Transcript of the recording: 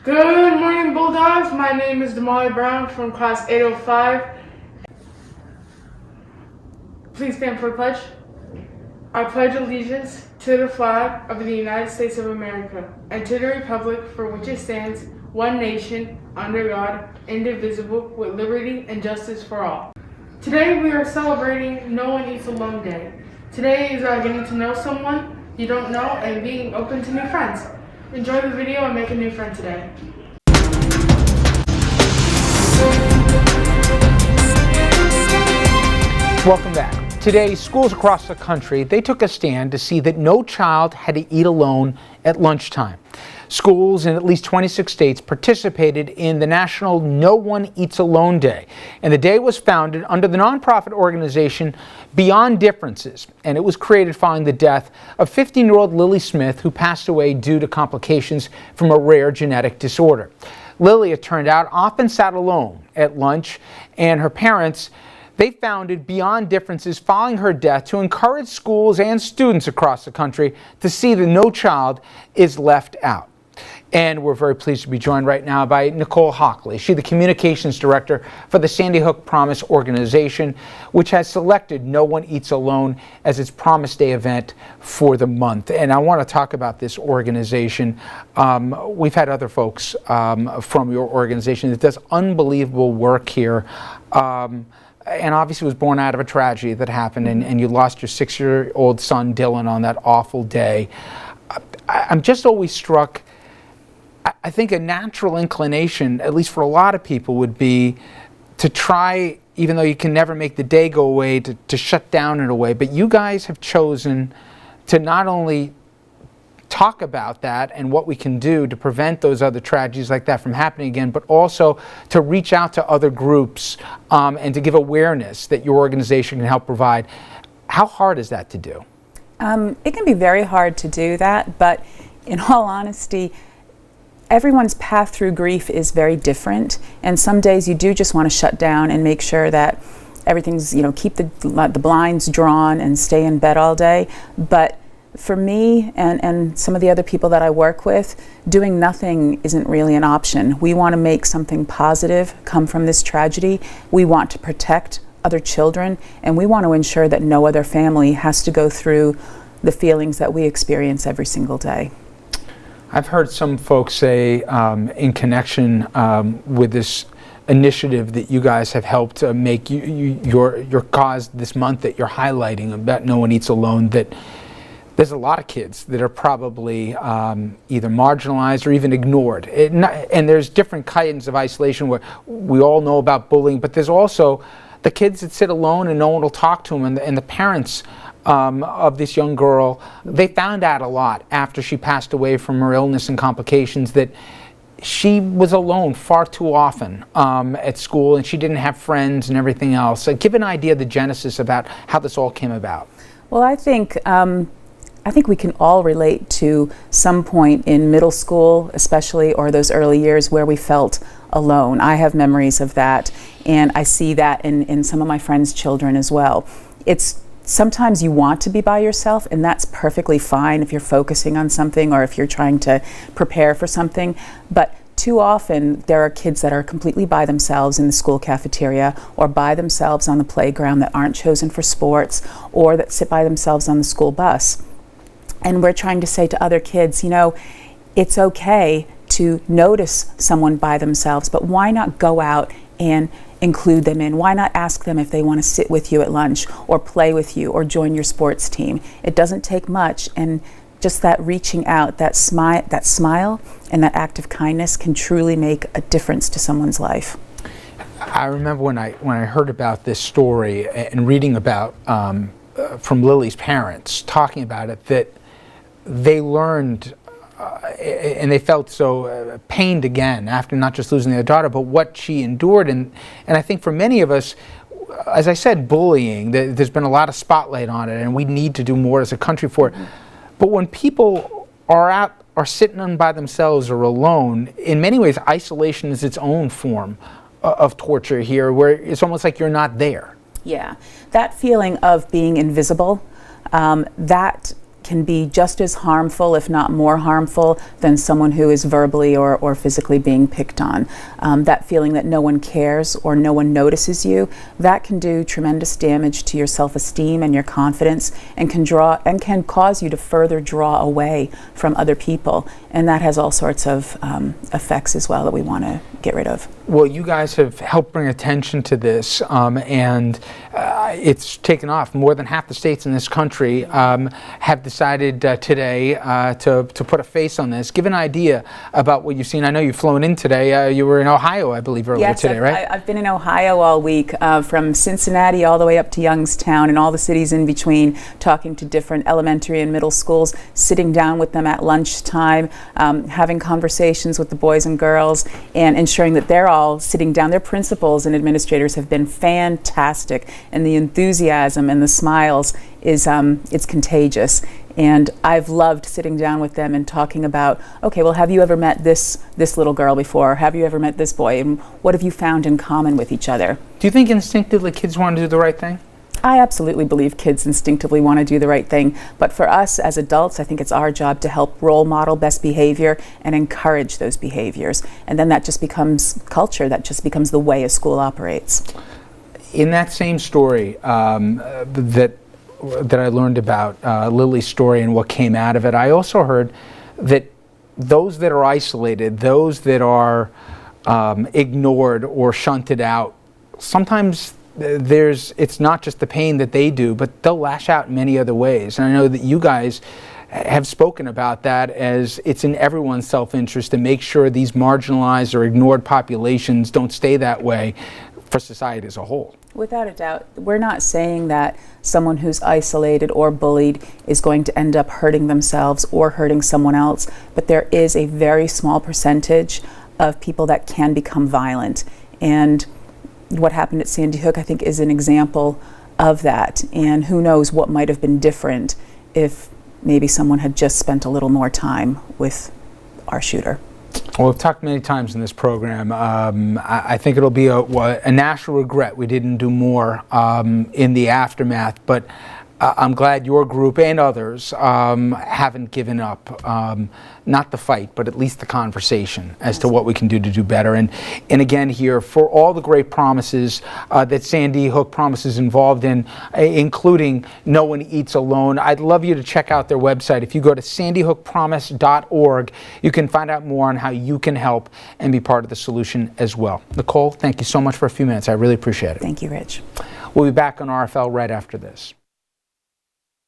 Good morning, Bulldogs. My name is Damali Brown from class 805. Please stand for the pledge. I pledge allegiance to the flag of the United States of America and to the republic for which it stands, one nation, under God, indivisible, with liberty and justice for all. Today we are celebrating No One Eats Alone Day. Today is getting to know someone you don't know and being open to new friends. Enjoy the video and make a new friend today. Welcome back. Today, schools across the country, they took a stand to see that no child had to eat alone at lunchtime. Schools in at least 26 states participated in the National No One Eats Alone Day, and the day was founded under the nonprofit organization Beyond Differences, and it was created following the death of 15-year-old Lily Smith, who passed away due to complications from a rare genetic disorder. Lily, it turned out, often sat alone at lunch, and her parents, they founded Beyond Differences following her death to encourage schools and students across the country to see that no child is left out. And we're very pleased to be joined right now by Nicole Hockley. She's the communications director for the Sandy Hook Promise organization, which has selected No One Eats Alone as its Promise Day event for the month. And I want to talk about this organization. We've had other folks from your organization that does unbelievable work here. And obviously was born out of a tragedy that happened, and you lost your 6-year-old son, Dylan, on that awful day. I'm just always struck. I think a natural inclination, at least for a lot of people, would be to try, even though you can never make the day go away, to shut down in a way. But you guys have chosen to not only talk about that and what we can do to prevent those other tragedies like that from happening again, but also to reach out to other groups and to give awareness that your organization can help provide. How hard is that to do? It can be very hard to do that, but in all honesty, everyone's path through grief is very different, and some days you do just want to shut down and make sure that everything's, keep the blinds drawn and stay in bed all day. But for me and some of the other people that I work with, doing nothing isn't really an option. We want to make something positive come from this tragedy. We want to protect other children, and we want to ensure that no other family has to go through the feelings that we experience every single day. I've heard some folks say in connection with this initiative that you guys have helped make your cause this month that you're highlighting about No One Eats Alone, that there's a lot of kids that are probably either marginalized or even ignored. And there's different kinds of isolation where we all know about bullying, but there's also the kids that sit alone and no one will talk to them, and the parents of this young girl, they found out a lot after she passed away from her illness and complications that she was alone far too often at school, and she didn't have friends and everything else. So give an idea of the genesis about how this all came about. Well, I think we can all relate to some point in middle school, especially, or those early years where we felt alone. I have memories of that, and I see that in some of my friends' children as well. Sometimes you want to be by yourself, and that's perfectly fine if you're focusing on something or if you're trying to prepare for something. But too often there are kids that are completely by themselves in the school cafeteria or by themselves on the playground that aren't chosen for sports, or that sit by themselves on the school bus. And we're trying to say to other kids, it's okay to notice someone by themselves, but why not go out and include them in? Why not ask them if they want to sit with you at lunch or play with you or join your sports team? It doesn't take much, and just that reaching out, that smile and that act of kindness can truly make a difference to someone's life. I remember when I heard about this story and reading about from Lily's parents talking about it, that they learned and they felt so pained again after not just losing their daughter, but what she endured. And I think for many of us, as I said, bullying, there's been a lot of spotlight on it, and we need to do more as a country for it. But when people are sitting by themselves or alone, in many ways, isolation is its own form of torture here, where it's almost like you're not there. Yeah, that feeling of being invisible, that can be just as harmful, if not more harmful, than someone who is verbally or physically being picked on. That feeling that no one cares or no one notices you, that can do tremendous damage to your self-esteem and your confidence, and can cause you to further draw away from other people. And that has all sorts of effects as well that we want to get rid of. Well, you guys have helped bring attention to this, and it's taken off. More than half the states in this country have decided today to put a face on this. Give an idea about what you've seen. I know you've flown in today. You were in Ohio, I believe, earlier today, right? I've been in Ohio all week, from Cincinnati all the way up to Youngstown and all the cities in between, talking to different elementary and middle schools, sitting down with them at lunchtime, having conversations with the boys and girls, and ensuring that they're all sitting down. Their principals and administrators have been fantastic, and the enthusiasm and the smiles is it's contagious. And I've loved sitting down with them and talking about, okay, well, have you ever met this little girl before? Have you ever met this boy? And what have you found in common with each other? Do you think instinctively kids want to do the right thing? I absolutely believe kids instinctively want to do the right thing, but for us as adults, I think it's our job to help role model best behavior and encourage those behaviors. And then that just becomes culture, that just becomes the way a school operates. In that same story that I learned about, Lily's story and what came out of it, I also heard that those that are isolated, those that are ignored or shunted out, sometimes it's not just the pain that they do, but they'll lash out in many other ways. And I know that you guys have spoken about that, as it's in everyone's self-interest to make sure these marginalized or ignored populations don't stay that way for society as a whole. Without a doubt. We're not saying that someone who's isolated or bullied is going to end up hurting themselves or hurting someone else, but there is a very small percentage of people that can become violent. And what happened at Sandy Hook, I think, is an example of that. And who knows what might have been different if maybe someone had just spent a little more time with our shooter. Well, we've talked many times in this program. I think it'll be a national regret we didn't do more in the aftermath, but I'm glad your group and others haven't given up, not the fight, but at least the conversation as to what we can do to do better. And again here, for all the great promises that Sandy Hook Promises involved in, including No One Eats Alone, I'd love you to check out their website. If you go to sandyhookpromise.org, you can find out more on how you can help and be part of the solution as well. Nicole, thank you so much for a few minutes. I really appreciate it. Thank you, Rich. We'll be back on RFL right after this.